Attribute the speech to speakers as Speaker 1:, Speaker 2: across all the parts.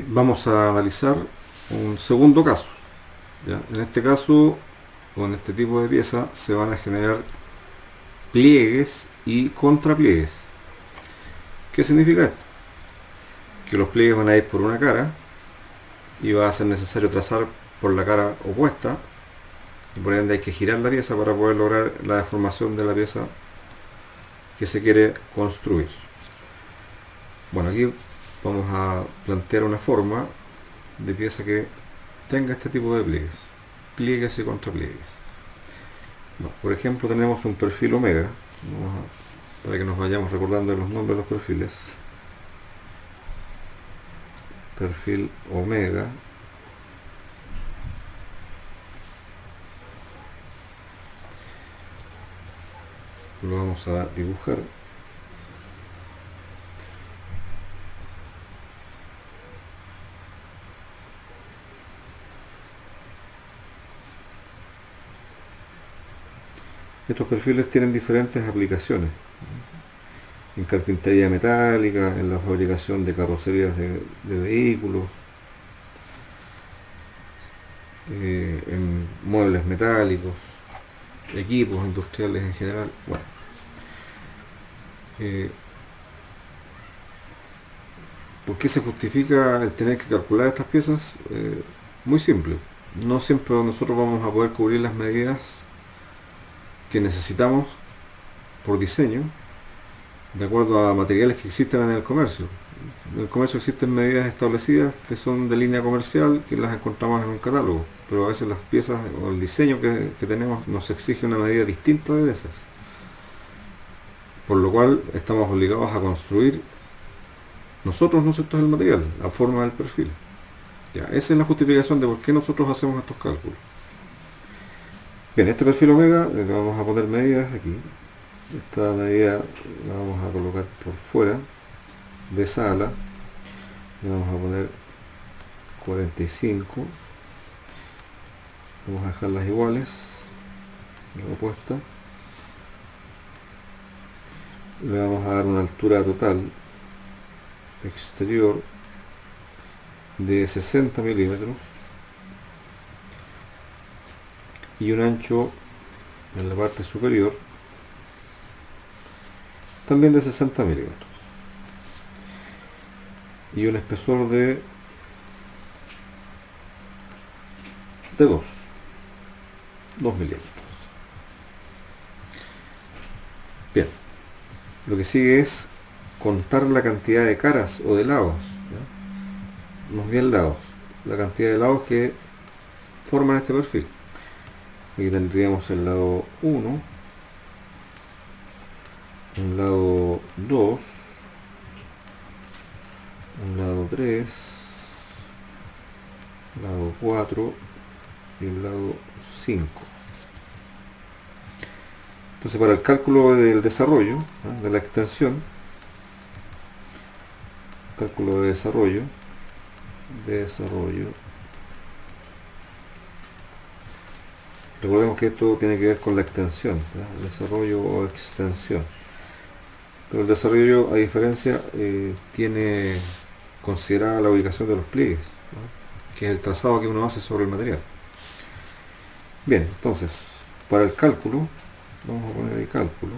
Speaker 1: Vamos a analizar un segundo caso, ¿ya? En este caso, con este tipo de pieza, se van a generar pliegues y contrapliegues. ¿Qué significa esto? Que los pliegues van a ir por una cara y va a ser necesario trazar por la cara opuesta, y por ende hay que girar la pieza para poder lograr la deformación de la pieza que se quiere construir. Bueno, aquí vamos a plantear una forma de pieza que tenga este tipo de pliegues, pliegues y contrapliegues. Bueno, por ejemplo, tenemos un perfil omega, para que nos vayamos recordando los nombres de los perfiles. Perfil omega. Lo vamos a dibujar. Estos perfiles tienen diferentes aplicaciones en carpintería metálica, en la fabricación de carrocerías de vehículos, en muebles metálicos, equipos industriales en general. Bueno, ¿por qué se justifica el tener que calcular estas piezas? Muy simple. No siempre nosotros vamos a poder cubrir las medidas que necesitamos por diseño, de acuerdo a materiales que existen en el comercio. En el comercio existen medidas establecidas que son de línea comercial, que las encontramos en un catálogo, pero a veces las piezas o el diseño que tenemos nos exige una medida distinta de esas, por lo cual estamos obligados a construir nosotros, nosotros el material, a forma del perfil. Ya, esa es la justificación de por qué nosotros hacemos estos cálculos. Bien, este perfil omega le vamos a poner medidas aquí. Esta medida la vamos a colocar por fuera de esa ala. Le vamos a poner 45. Vamos a dejarlas iguales, la opuesta. Le vamos a dar una altura total exterior de 60 milímetros y un ancho en la parte superior también de 60 milímetros y un espesor de 2 milímetros. Bien, lo que sigue es contar la cantidad de caras o de lados, ¿ya? Más bien lados, la cantidad de lados que forman este perfil. Aquí tendríamos el lado 1, un lado 2, un lado 3, lado 4 y un lado 5. Entonces, para el cálculo del desarrollo, de la extensión, cálculo de desarrollo, recordemos que esto tiene que ver con la extensión, ¿ya? Desarrollo o extensión. Pero el desarrollo, a diferencia, tiene considerada la ubicación de los pliegues, ¿no? Que es el trazado que uno hace sobre el material. Bien, entonces, para el cálculo, vamos a poner el cálculo.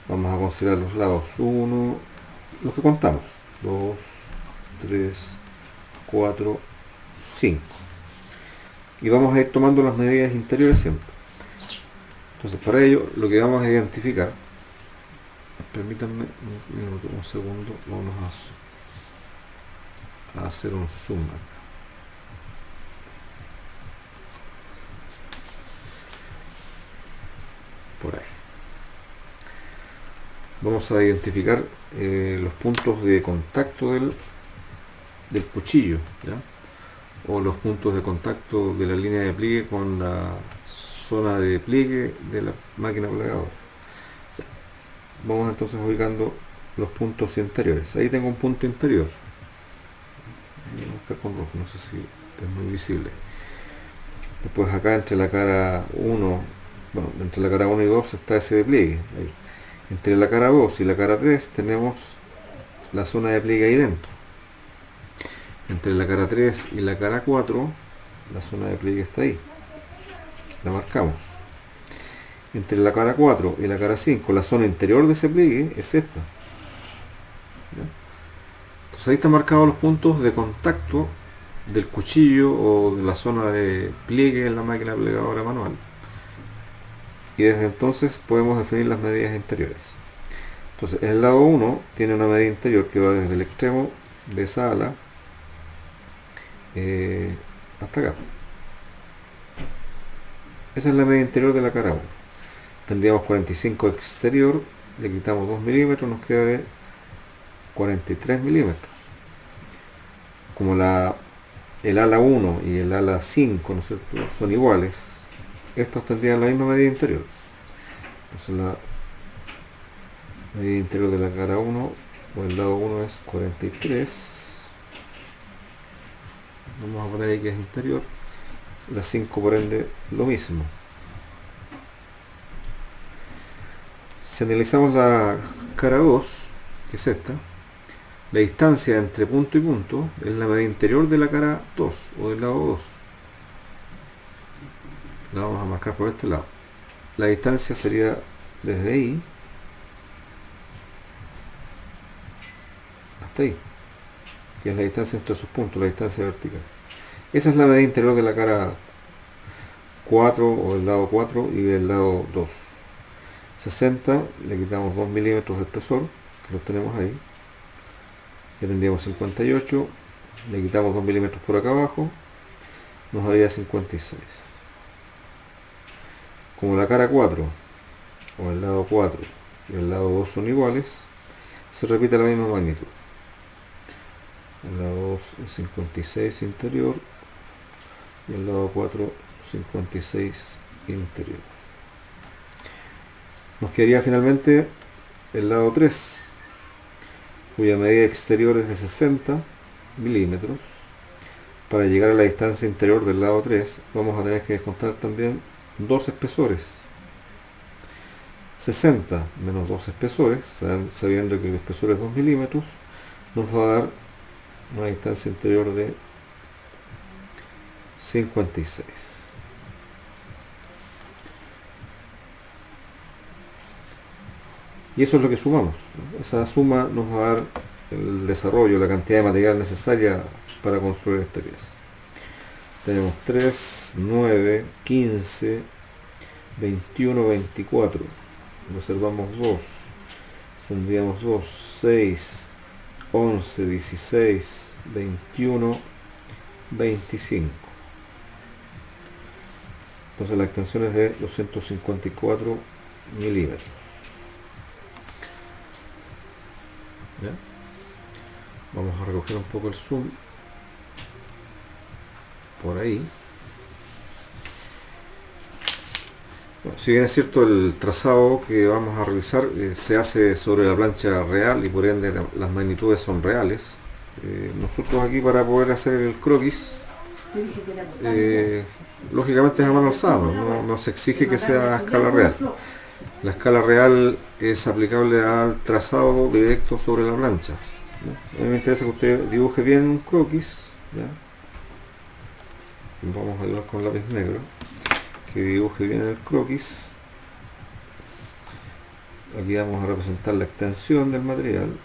Speaker 1: Vamos a considerar los lados 1, los que contamos, 2, 3, 4, 5. Y vamos a ir tomando las medidas interiores siempre. Entonces, para ello, lo que vamos a identificar, permítanme un segundo, vamos a hacer un zoom acá. Por ahí. Vamos a identificar los puntos de contacto del cuchillo, ¿ya? O los puntos de contacto de la línea de pliegue con la zona de pliegue de la máquina plegadora. Vamos entonces ubicando los puntos interiores. Ahí tengo un punto interior. Voy a buscar con rojo, no sé si es muy visible. Después acá entre la cara 1, bueno, entre la cara 1 y 2 está ese de pliegue. Ahí. Entre la cara 2 y la cara 3 tenemos la zona de pliegue ahí dentro. Entre la cara 3 y la cara 4 la zona de pliegue está ahí. La marcamos. Entre la cara 4 y la cara 5 la zona interior de ese pliegue es esta. ¿Ya? Entonces ahí están marcados los puntos de contacto del cuchillo o de la zona de pliegue en la máquina plegadora manual. Y desde entonces podemos definir las medidas interiores. Entonces el lado 1 tiene una medida interior que va desde el extremo de esa ala hasta acá. Esa es la medida interior de la cara 1. Tendríamos 45 exterior, le quitamos 2 milímetros, nos queda de 43 milímetros. Como el ala 1 y el ala 5, ¿no es cierto?, son iguales, estos tendrían la misma medida interior. Entonces la medida interior de la cara 1 o el lado 1 es 43. Vamos a poner ahí que es interior. La 5 por ende lo mismo. Si analizamos la cara 2, que es esta, la distancia entre punto y punto es la medida interior de la cara 2 o del lado 2. La vamos a marcar por este lado. La distancia sería desde ahí hasta ahí, que es la distancia entre sus puntos, la distancia vertical. Esa es la medida interior de la cara 4 o del lado 4 y del lado 2. 60, le quitamos 2 milímetros de espesor, que los tenemos ahí. Ya tendríamos 58, le quitamos 2 milímetros por acá abajo, nos daría 56. Como la cara 4 o el lado 4 y el lado 2 son iguales, se repite la misma magnitud. El lado 2 es 56 interior y el lado 4 56 interior. Nos quedaría finalmente el lado 3, cuya medida exterior es de 60 milímetros. Para llegar a la distancia interior del lado 3 vamos a tener que descontar también dos espesores. 60 menos 2 espesores, sabiendo que el espesor es 2 milímetros, nos va a dar una distancia interior de 56. Y eso es lo que sumamos. Esa suma nos va a dar el desarrollo, la cantidad de material necesaria para construir esta pieza. Tenemos 3, 9, 15, 21, 24. Reservamos 2. Tendríamos 2, 6, 11, 16, 21, 25. Entonces la extensión es de 254 milímetros. ¿Ya? Vamos a recoger un poco el zoom por ahí. Bueno, si bien es cierto, el trazado que vamos a realizar se hace sobre la plancha real y por ende las magnitudes son reales, nosotros aquí para poder hacer el croquis lógicamente es a mano alzada, no se exige que sea a escala real. La escala real es aplicable al trazado directo sobre la plancha, ¿no? A mí me interesa que usted dibuje bien un croquis, ¿ya? Vamos a ayudar con lápiz negro, que dibuje bien el croquis. Aquí vamos a representar la extensión del material.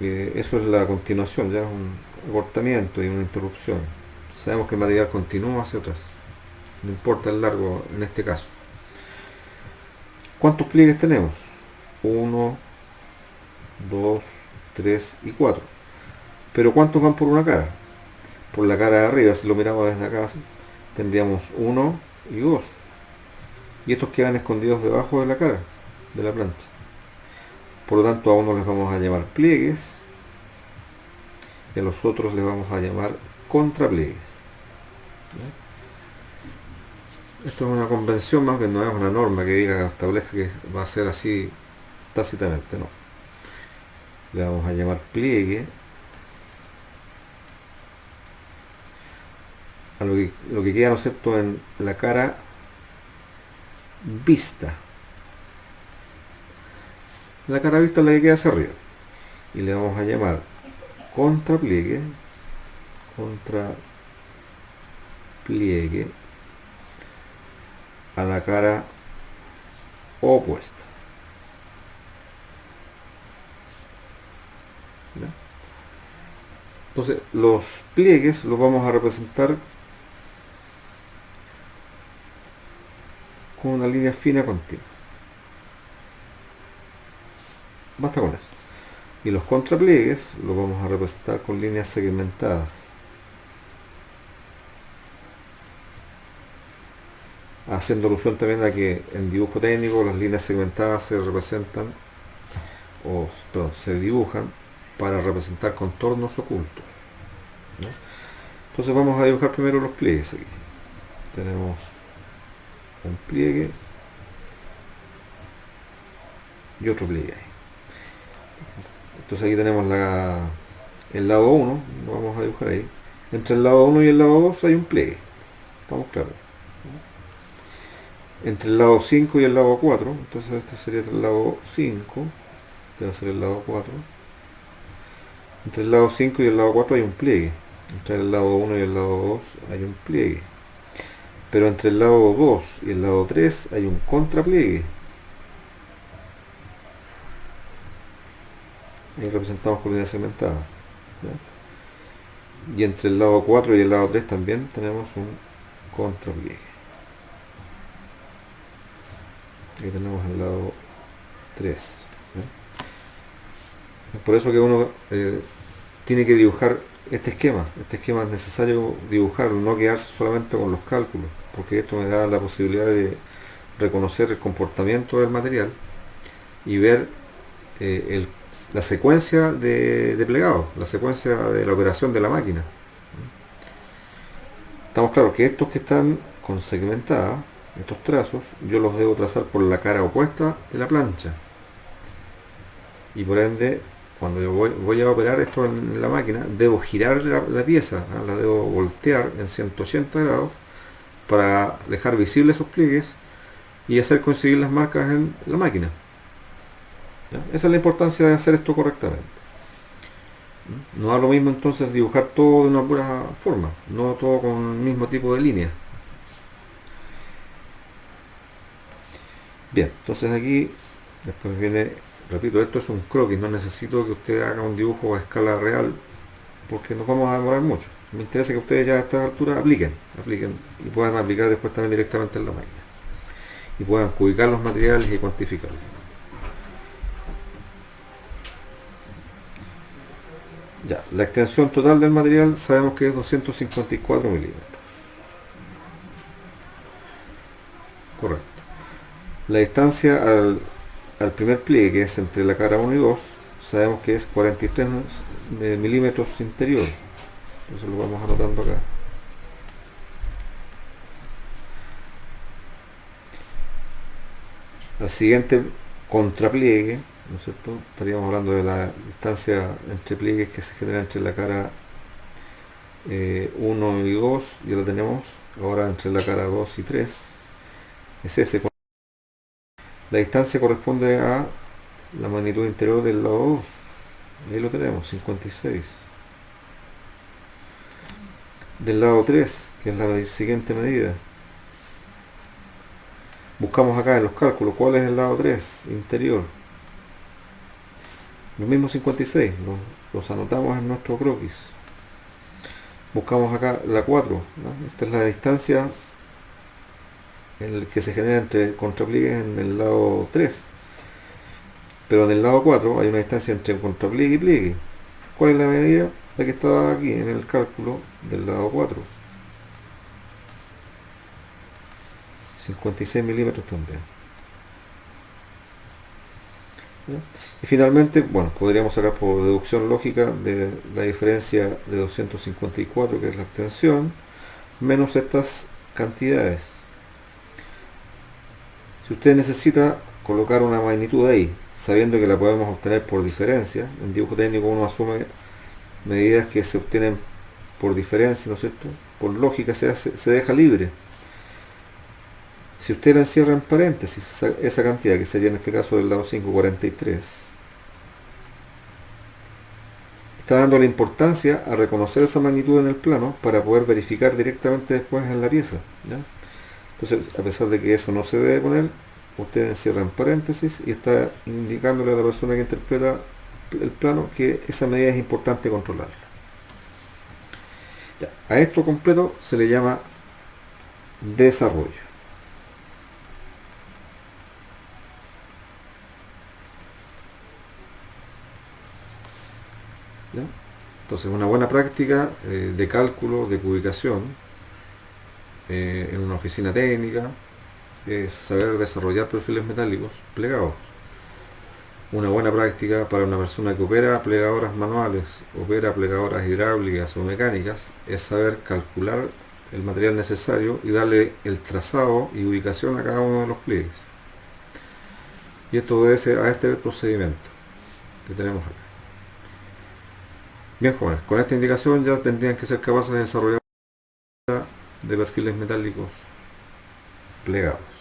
Speaker 1: Eso es la continuación, ya es un acortamiento y una interrupción. Sabemos que el material continúa hacia atrás, no importa el largo en este caso. ¿Cuántos pliegues tenemos? 1, 2, 3 y 4. Pero ¿cuántos van por una cara? Por la cara de arriba, si lo miramos desde acá, tendríamos 1 y 2. Y estos quedan escondidos debajo de la cara, de la plancha. Por lo tanto, a uno les vamos a llamar pliegues y a los otros les vamos a llamar contrapliegues. Esto es una convención más que no es una norma que diga, que establezca que va a ser así tácitamente, no. Le vamos a llamar pliegue a lo que queda, ¿no es cierto?, en la cara vista. La cara vista es la que queda hacia arriba. Y le vamos a llamar contrapliegue, contrapliegue a la cara opuesta. ¿Ya? Entonces los pliegues los vamos a representar con una línea fina continua. Basta con eso. Y los contrapliegues los vamos a representar con líneas segmentadas, haciendo alusión también a que en dibujo técnico las líneas segmentadas se representan o perdón, se dibujan para representar contornos ocultos, ¿no? Entonces vamos a dibujar primero los pliegues aquí. Tenemos un pliegue y otro pliegue ahí. Entonces aquí tenemos el lado 1, lo vamos a dibujar ahí. Entre el lado 1 y el lado 2 hay un pliegue, estamos claros. Entre el lado 5 y el lado 4, entonces este sería el lado 5, este va a ser el lado 4. Entre el lado 5 y el lado 4 hay un pliegue. Entre el lado 1 y el lado 2 hay un pliegue. Pero entre el lado 2 y el lado 3 hay un contrapliegue. Ahí representamos con línea segmentada, ¿ya? Y entre el lado 4 y el lado 3 también tenemos un contrapliegue. Aquí tenemos el lado 3, ¿ya? Es por eso que uno tiene que dibujar este esquema. Este esquema es necesario dibujarlo, no quedarse solamente con los cálculos, porque esto me da la posibilidad de reconocer el comportamiento del material y ver la secuencia de plegado, la secuencia de la operación de la máquina. Estamos claros que estos que están con segmentada, estos trazos, yo los debo trazar por la cara opuesta de la plancha. Y por ende, cuando yo voy a operar esto en la máquina, debo girar la pieza, ¿eh? La debo voltear en 180 grados para dejar visibles esos pliegues y hacer coincidir las marcas en la máquina. ¿Ya? Esa es la importancia de hacer esto correctamente. No es lo mismo entonces dibujar todo de una pura forma, no todo con el mismo tipo de línea. Bien, entonces aquí después viene, repito, esto es un croquis, no necesito que usted haga un dibujo a escala real porque nos vamos a demorar mucho. Me interesa que ustedes ya a esta altura apliquen y puedan aplicar después también directamente en la máquina y puedan cubicar los materiales y cuantificarlos. Ya, la extensión total del material sabemos que es 254 milímetros. Correcto. La distancia al primer pliegue, que es entre la cara 1 y 2, sabemos que es 43 milímetros interior. Eso lo vamos anotando acá. Al siguiente contrapliegue, ¿no es cierto? Estaríamos hablando de la distancia entre pliegues que se genera entre la cara 1 y 2, ya lo tenemos. Ahora entre la cara 2 y 3 es ese. La distancia corresponde a la magnitud interior del lado 2. Ahí lo tenemos, 56. Del lado 3, que es la siguiente medida. Buscamos acá en los cálculos cuál es el lado 3 interior. Los mismos 56, los anotamos en nuestro croquis. Buscamos acá la 4, ¿no? Esta es la distancia en el que se genera entre contrapliegues en el lado 3. Pero en el lado 4 hay una distancia entre contrapliegue y pliegue. ¿Cuál es la medida? La que estaba aquí en el cálculo del lado 4. 56 milímetros también. ¿Ya? Y finalmente, bueno, podríamos sacar por deducción lógica de la diferencia de 254, que es la extensión, menos estas cantidades. Si usted necesita colocar una magnitud ahí, sabiendo que la podemos obtener por diferencia, en dibujo técnico uno asume medidas que se obtienen por diferencia, ¿no es cierto? Por lógica se deja libre. Si usted la encierra en paréntesis, esa cantidad, que sería en este caso del lado 543, está dando la importancia a reconocer esa magnitud en el plano para poder verificar directamente después en la pieza, ¿ya? Entonces, a pesar de que eso no se debe poner, usted encierra en paréntesis y está indicándole a la persona que interpreta el plano que esa medida es importante controlarla. Ya, a esto completo se le llama desarrollo. ¿Ya? Entonces, una buena práctica de cálculo, de cubicación en una oficina técnica es saber desarrollar perfiles metálicos plegados. Una buena práctica para una persona que opera plegadoras manuales, opera plegadoras hidráulicas o mecánicas, es saber calcular el material necesario y darle el trazado y ubicación a cada uno de los pliegues. Y esto obedece a este procedimiento que tenemos acá. Bien, jóvenes, con esta indicación ya tendrían que ser capaces de desarrollar de perfiles metálicos plegados.